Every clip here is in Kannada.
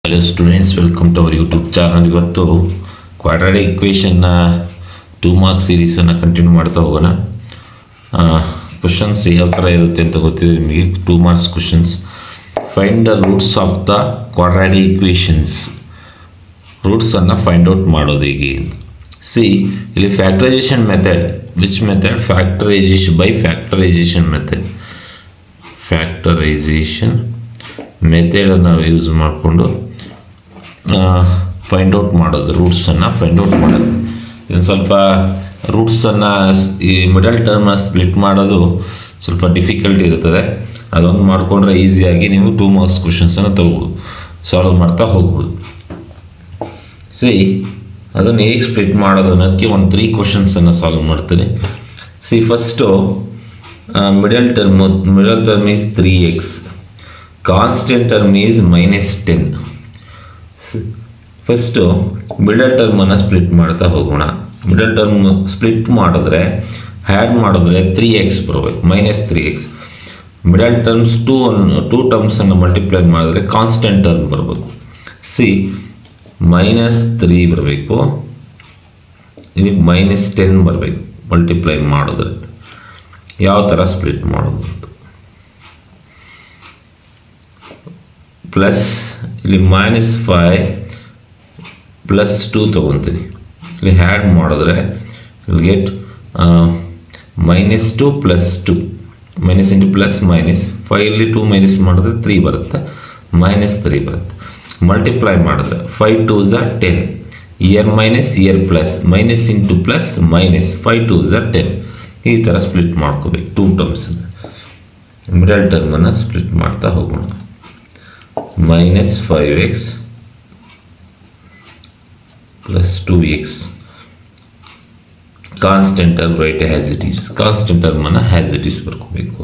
Hello students, welcome to our YouTube channel. ಇವತ್ತು ಕ್ವಾಡ್ರಾಟಿಕ್ ಇಕ್ವೇಷನ್ನ 2 ಮಾರ್ಕ್ಸ್ ಸೀರೀಸನ್ನು ಕಂಟಿನ್ಯೂ ಮಾಡ್ತಾ ಹೋಗೋಣ. ಕ್ವಶನ್ಸ್ ಯಾವ ಥರ ಇರುತ್ತೆ ಅಂತ ಗೊತ್ತಿದೆ ನಿಮಗೆ. 2 marks questions. Find the roots of the quadratic equations. ರೂಟ್ಸನ್ನು ಫೈಂಡ್ ಔಟ್ ಮಾಡೋದು ಹೇಗೆ? ಇಲ್ಲಿ factorisation method. Which method? Factorisation method. Factorisation ಮೆಥಡನ್ನು ನಾವು ಯೂಸ್ ಮಾಡಿಕೊಂಡು ಫೈಂಡ್ ಔಟ್ ಮಾಡೋದು, ರೂಟ್ಸನ್ನು ಫೈಂಡ್ ಔಟ್ ಮಾಡೋದು. ಇನ್ನು ಸ್ವಲ್ಪ ರೂಟ್ಸನ್ನು ಈ ಮಿಡಲ್ ಟರ್ಮ್ನ ಸ್ಪ್ಲಿಟ್ ಮಾಡೋದು ಸ್ವಲ್ಪ ಡಿಫಿಕಲ್ಟ್ ಇರ್ತದೆ. ಅದೊಂದು ಮಾಡಿಕೊಂಡ್ರೆ ಈಸಿಯಾಗಿ ನೀವು 2 ಮಾರ್ಕ್ಸ್ ಕ್ವಶನ್ಸನ್ನು ತಗೋಬೋದು, ಸಾಲ್ವ್ ಮಾಡ್ತಾ ಹೋಗ್ಬೋದು. ಅದನ್ನು ಹೇಗೆ ಸ್ಪ್ಲಿಟ್ ಮಾಡೋದು ಅನ್ನೋದಕ್ಕೆ ಒಂದು 3 ಕ್ವಶನ್ಸನ್ನು ಸಾಲ್ವ್ ಮಾಡ್ತೀನಿ. First middle term is 3x. Constant term is -10. First middle ಟರ್ಮನ್ನು ಸ್ಪ್ಲಿಟ್ ಮಾಡ್ತಾ ಹೋಗೋಣ. ಮಿಡಲ್ ಟರ್ಮ್ ಸ್ಪ್ಲಿಟ್ ಮಾಡಿದ್ರೆ, ಹ್ಯಾಡ್ ಮಾಡಿದ್ರೆ 3x ಬರಬೇಕು, -3x. ಮಿಡಲ್ ಟರ್ಮ್ಸ್ 2 ಟರ್ಮ್ಸನ್ನು ಮಲ್ಟಿಪ್ಲೈ ಮಾಡಿದ್ರೆ ಕಾನ್ಸ್ಟೆಂಟ್ ಟರ್ಮ್ ಬರಬೇಕು. -3 ಬರಬೇಕು, ಇಲ್ಲಿ -10 ಬರಬೇಕು ಮಲ್ಟಿಪ್ಲೈ ಮಾಡಿದ್ರೆ. ಯಾವ ಥರ ಸ್ಪ್ಲಿಟ್ ಮಾಡೋದು? ಪ್ಲಸ್ ಇಲ್ಲಿ -5 +2 ತೊಗೊತೀನಿ. ಇಲ್ಲಿ ಹ್ಯಾಡ್ ಮಾಡಿದ್ರೆ will get -2 +2, minus into plus minus 5 ಇಲ್ಲಿ 2 ಮೈನಸ್ ಮಾಡಿದ್ರೆ 3 ಬರುತ್ತೆ, -3 ಬರುತ್ತೆ. ಮಲ್ಟಿಪ್ಲೈ ಮಾಡಿದ್ರೆ 5 2s are 10, year minus year plus, minus into plus minus, 5 2s are 10. ಈ ಥರ ಸ್ಪ್ಲಿಟ್ ಮಾಡ್ಕೋಬೇಕು 2 ಟರ್ಮ್ಸನ್ನು. ಮಿಡಲ್ ಟರ್ಮನ್ನು ಸ್ಪ್ಲಿಟ್ ಮಾಡ್ತಾ ಹೋಗೋಣ. -5x plus 2x. Constant term write as it is. Constant ಟರ್ಮನ್ನು ಆ್ಯಸ್ ಇಟ್ ಈಸ್ ಬರ್ಕೋಬೇಕು.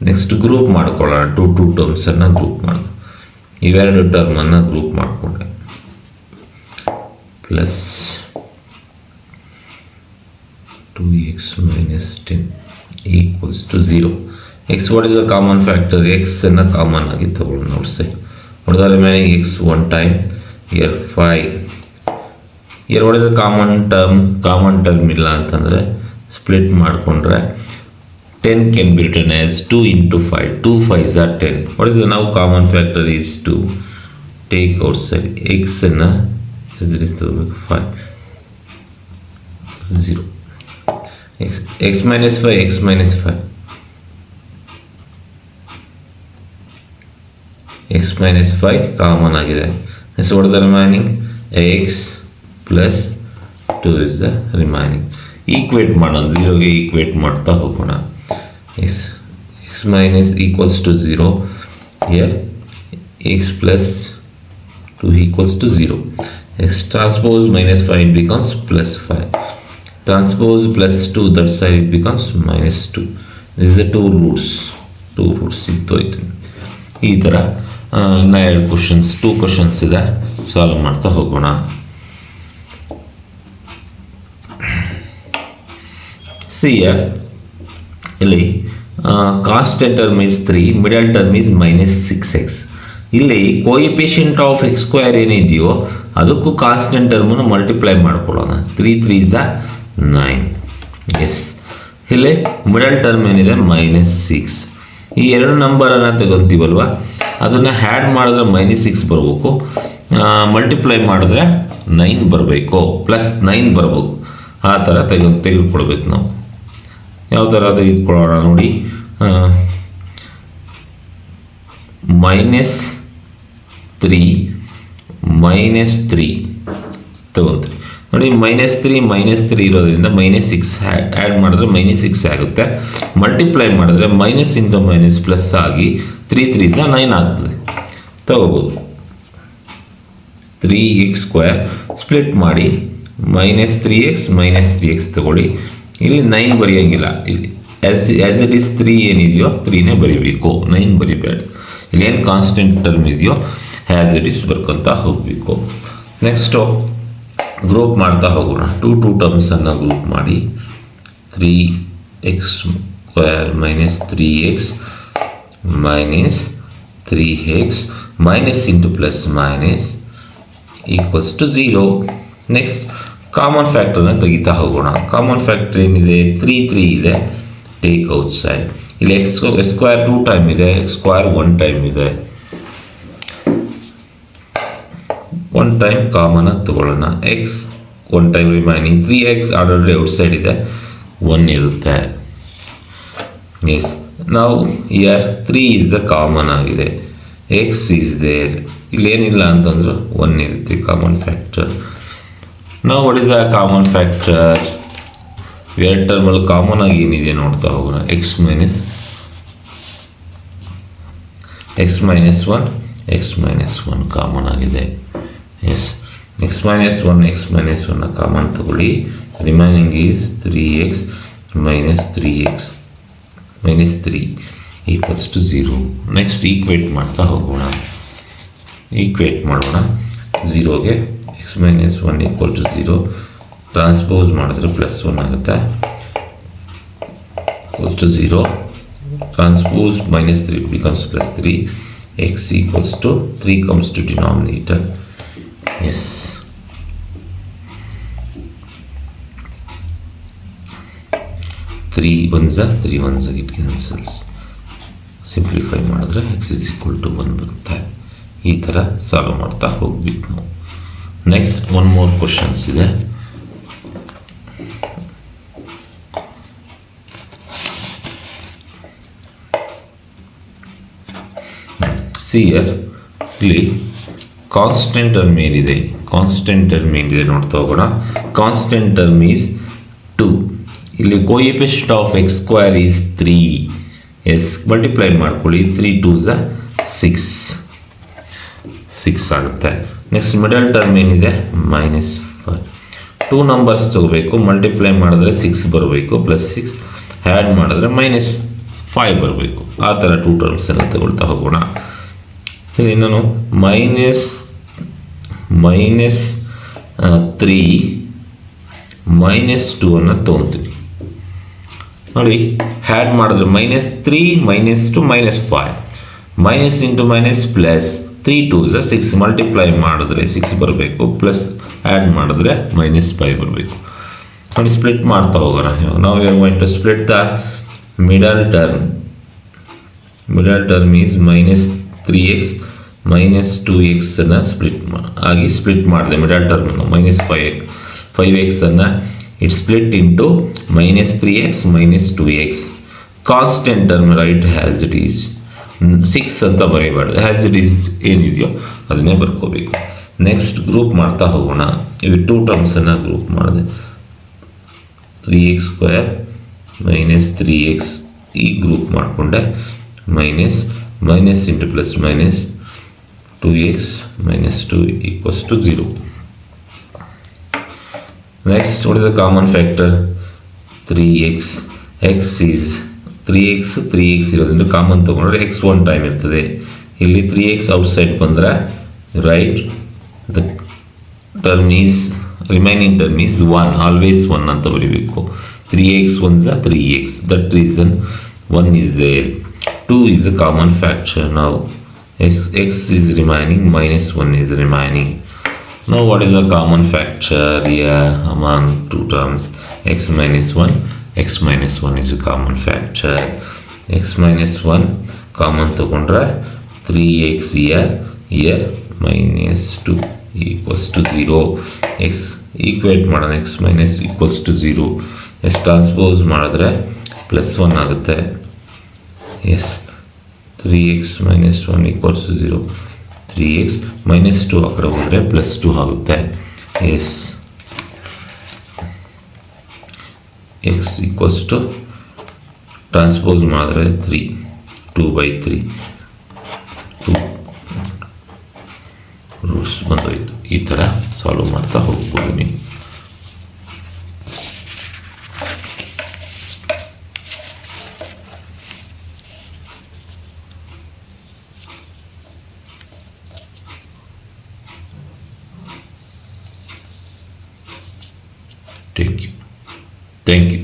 ನೆಕ್ಸ್ಟ್ ಗ್ರೂಪ್ ಮಾಡ್ಕೊಳ್ಳೋಣ. 2 ಟರ್ಮ್ಸನ್ನು ಗ್ರೂಪ್ ಮಾಡೋಣ. ಇವೆರಡು ಟರ್ಮನ್ನು ಗ್ರೂಪ್ ಮಾಡಿಕೊಂಡೆ. Plus 2x -10 equals to 0. x what is a common factor? ಎಕ್ಸನ್ನು ಕಾಮನ್ ಆಗಿ ತಗೊಳ್ಳೋಣ. ನೋಡಿದ್ರೆ remaining x 1 time, here 5. Here what is a common term ಇಲ್ಲ ಅಂತಂದರೆ ಸ್ಪ್ಲಿಟ್ ಮಾಡಿಕೊಂಡ್ರೆ 10 can be written as 2 into 5. 2 5s are 10. What is the now common factor is 2. Take outside ಎಕ್ಸನ್ನು ಆಸ್ ಇಟ್ ಈಸ್ ತಗೋಬೇಕು. 5 0. x -5 x -5 x -5 ಕಾಮನ್ ಆಗಿದೆ. Next what the remaining? x plus 2 is the remaining. Equate ಮಾಡೋಣ, 0ಗೆ ಈಕ್ವೇಟ್ ಮಾಡ್ತಾ ಹೋಗೋಣ. x minus equals to 0, here x plus 2 equals to 0. x transpose -5 becomes +5. Transpose +2, that side it becomes -2. This is the 2 roots ಸಿಗ್ತೋಯ್ತು. ಈ ಥರ ಇನ್ನು 2 ಕ್ವಶನ್ಸ್ ಇದೆ, ಸಾಲ್ವ್ ಮಾಡ್ತಾ ಹೋಗೋಣ. ಇಲ್ಲಿ constant term is 3, middle term is -6x. ಇಲ್ಲಿ ಕೋಎಫಿಷಿಯಂಟ್ ಆಫ್ x² ಏನಿದೆಯೋ ಅದಕ್ಕೂ ಕಾನ್ಸ್ಟೆಂಟ್ ಟರ್ಮನ್ನು ಮಲ್ಟಿಪ್ಲೈ ಮಾಡ್ಕೊಳ್ಳೋಣ. 3 3s are 9. ಎಸ್, ಇಲ್ಲಿ ಮಿಡಲ್ ಟರ್ಮ್ ಏನಿದೆ -6. ಈ 2 ನಂಬರನ್ನು ತಗೊತೀವಲ್ವ, ಅದನ್ನು ಹ್ಯಾಡ್ ಮಾಡಿದ್ರೆ -6 ಬರಬೇಕು, ಮಲ್ಟಿಪ್ಲೈ ಮಾಡಿದ್ರೆ 9 ಬರಬೇಕು, +9 ಬರಬೇಕು. ಆ ಥರ ತೆಗೆದುಕೊಳ್ಬೇಕು ನಾವು. ಯಾವ ಥರ ತೆಗೆದುಕೊಳ್ಳೋಣ ನೋಡಿ. -3 ತಗೊಂತೀವಿ ನೋಡಿ. -3 ಇರೋದ್ರಿಂದ -6 ಆ್ಯಡ್ ಮಾಡಿದ್ರೆ -6 ಆಗುತ್ತೆ. ಮಲ್ಟಿಪ್ಲೈ ಮಾಡಿದ್ರೆ ಮೈನಸ್ ಇಂಟು ಮೈನಸ್ ಪ್ಲಸ್ ಆಗಿ 3 3s are 9 ಆಗ್ತದೆ. ತಗೋಬೋದು. 3x² ಸ್ಪ್ಲಿಟ್ ಮಾಡಿ -3x ತಗೊಳ್ಳಿ. ಇಲ್ಲಿ 9 ಬರೆಯೋಂಗಿಲ್ಲ. ಇಲ್ಲಿ ಆ್ಯಸ್ ಇಟ್ ಈಸ್ 3 ಏನಿದೆಯೋ 3ನೇ ಬರೀಬೇಕು, 9 ಬರಿಬೇಡಿ. ಇಲ್ಲೇನು ಕಾನ್ಸ್ಟೆಂಟ್ ಟರ್ಮ್ ಇದೆಯೋ ಆ್ಯಸ್ ಇಟ್ ಈಸ್ ಬರ್ಕೊತ ಹೋಗಬೇಕು. ನೆಕ್ಸ್ಟು ಗ್ರೂಪ್ ಮಾಡ್ತಾ ಹೋಗೋಣ. 2 ಟರ್ಮ್ಸನ್ನು ಗ್ರೂಪ್ ಮಾಡಿ. 3x² -3x -3x, minus into plus minus equals to 0. Next common ಫ್ಯಾಕ್ಟರ್ನ ತೆಗಿತಾ ಹೋಗೋಣ. ಕಾಮನ್ ಫ್ಯಾಕ್ಟರ್ ಏನಿದೆ, 3 ಇದೆ, ಟೇಕ್ ಔಟ್ ಸೈಡ್. ಇಲ್ಲಿ ಎಕ್ಸ್ ಸ್ಕ್ವೇರ್ 2 ಟೈಮ್ ಇದೆ, ಎಕ್ಸ್ ಸ್ಕ್ವೇರ್ 1 ಟೈಮ್ ಇದೆ. 1 ಟೈಮ್ ಕಾಮನ್ ಆಗಿ ತಗೊಳ್ಳೋಣ. X 1 time remaining. 3x already outside ಇದೆ, 1 ಇರುತ್ತೆ. ಎಸ್, ನಾವು ಇಯರ್ 3 ಇಸ್ ದ ಕಾಮನ್ ಆಗಿದೆ. ಎಕ್ಸ್ ಈಸ್ ದೇರ್, ಇಲ್ಲೇನಿಲ್ಲ ಅಂತಂದ್ರೆ 1 ಇರುತ್ತೆ ಕಾಮನ್ ಫ್ಯಾಕ್ಟರ್. ನಾವು what is the common factor? ಎರಡು ಟರ್ಮಲ್ಲಿ ಕಾಮನ್ ಆಗಿ ಏನಿದೆ ನೋಡ್ತಾ ಹೋಗೋಣ. ಎಕ್ಸ್ ಮೈನಸ್ 1 ಕಾಮನ್ ಆಗಿದೆ. ಎಸ್, ಎಕ್ಸ್ ಮೈನಸ್ ಒನ್ನ ಕಾಮನ್ ತಗೊಳ್ಳಿ. Remaining is 3x minus 3 equals to 0. Next equate ಮಾಡ್ತಾ ಹೋಗೋಣ. ಈಕ್ವೇಟ್ ಮಾಡೋಣ. 0ಗೆ x minus 1 equal to 0 transpose ಮಾಡಿದ್ರೆ +1 ಆಗುತ್ತೆ. Equals to 0 transpose -3 becomes +3. x equals to 3 comes to denominator. Yes, 3 1s it cancels. Simplify ಮಾಡಿದ್ರೆ x is equal to 1 ಬರುತ್ತೆ. ಈ ಥರ ಸಾಲ್ವ್ ಮಾಡ್ತಾ ಹೋಗ್ಬೇಕು ನಾವು. ನೆಕ್ಸ್ಟ್ 1 more ಕ್ವಶನ್ಸ್ ಇದೆ. ಸಿಯರ್ ಇಲ್ಲಿ ಕಾನ್ಸ್ಟೆಂಟ್ ಟರ್ಮ್ ಏನಿದೆ, ನೋಡ್ತಾ ಹೋಗೋಣ. Constant term is 2. ಇಲ್ಲಿ coefficient of x square is 3. Yes, multiply ಮಾಡ್ಕೊಳ್ಳಿ. 3 2s 6 ಆಗುತ್ತೆ. ನೆಕ್ಸ್ಟ್ ಮಿಡಲ್ ಟರ್ಮ್ ಏನಿದೆ, -5. 2 ನಂಬರ್ಸ್ ತಗೋಬೇಕು, ಮಲ್ಟಿಪ್ಲೈ ಮಾಡಿದ್ರೆ 6 ಬರಬೇಕು, +6 ಆ್ಯಡ್ ಮಾಡಿದ್ರೆ -5 ಬರಬೇಕು. ಆ ಥರ 2 ಟರ್ಮ್ಸನ್ನು ತಗೊಳ್ತಾ ಹೋಗೋಣ. ಇಲ್ಲಿ ನಾನು -3 -2 ಅನ್ನು ತೊಗೊತೀನಿ. ನೋಡಿ, ಹ್ಯಾಡ್ ಮಾಡಿದ್ರೆ -3 -2 -5, minus into minus plus. 3 2s 6, multiply ಮಾಡಿದ್ರೆ 6 ಬರಬೇಕು, ಪ್ಲಸ್ ಆ್ಯಡ್ ಮಾಡಿದ್ರೆ -5 ಬರಬೇಕು. ನೋಡಿ, ಸ್ಪ್ಲಿಟ್ ಮಾಡ್ತಾ ಹೋಗೋಣ. ನಾವು we are going to split the middle term. Is -3x -2x ಅನ್ನು ಸ್ಪ್ಲಿಟ್ ಮಾಡಿದೆ. ಮಿಡಲ್ ಟರ್ಮ್ -5x ಅನ್ನು it split into -3x -2x. Constant term right has it is 6 ಅಂತ ಬರೀಬಾರ್ದು, ಹ್ಯಾಸ್ ಇಟ್ ಈಸ್ ಏನಿದೆಯೋ ಅದನ್ನೇ ಬರ್ಕೋಬೇಕು. ನೆಕ್ಸ್ಟ್ ಗ್ರೂಪ್ ಮಾಡ್ತಾ ಹೋಗೋಣ. ಇವು 2 ಟರ್ಮ್ಸನ್ನು ಗ್ರೂಪ್ ಮಾಡಿದೆ. 3x² -3x ಈ ಗ್ರೂಪ್ ಮಾಡಿಕೊಂಡೆ. Minus into plus minus 2x -2 equals to 0. Next what is the common factor? 3x. x is 3x ಇರೋದ್ರಿಂದ ಕಾಮನ್ ತೊಗೊಂಡ್ರೆ x 1 ಟೈಮ್ ಇರ್ತದೆ. ಇಲ್ಲಿ 3x ಔಟ್ಸೈಡ್ ಬಂದರೆ right the term is remaining term is 1, always 1 ಅಂತ ಬರೀಬೇಕು. 3x 1s 3x, that reason 1 is there. 2 is the common factor. Now x is remaining, -1 is remaining. Now what is the common factor here among 2 terms? x minus 1 is a common factor. x minus 1 common ತಗೊಂಡ್ರೆ 3x here -2 equals to 0. x equate ಮಾಡೋಣ. x minus equals to 0. s transpose ಮಾಡಿದ್ರೆ +1 ಆಗುತ್ತೆ. S, 3x -1 equals to 0. 3x -2 ಆ ಕಡೆ ಹೋದರೆ +2 ಆಗುತ್ತೆ. Yes, x equals to transpose ಮಾಡಿದ್ರೆ 2/3 2 ರೂಟ್ಸ್ ಬಂದೋಯ್ತು. ಈ ಥರ ಸಾಲ್ವ್ ಮಾಡ್ತಾ ಹೋಗ್ಬೋದು ನೀವು. Thank you.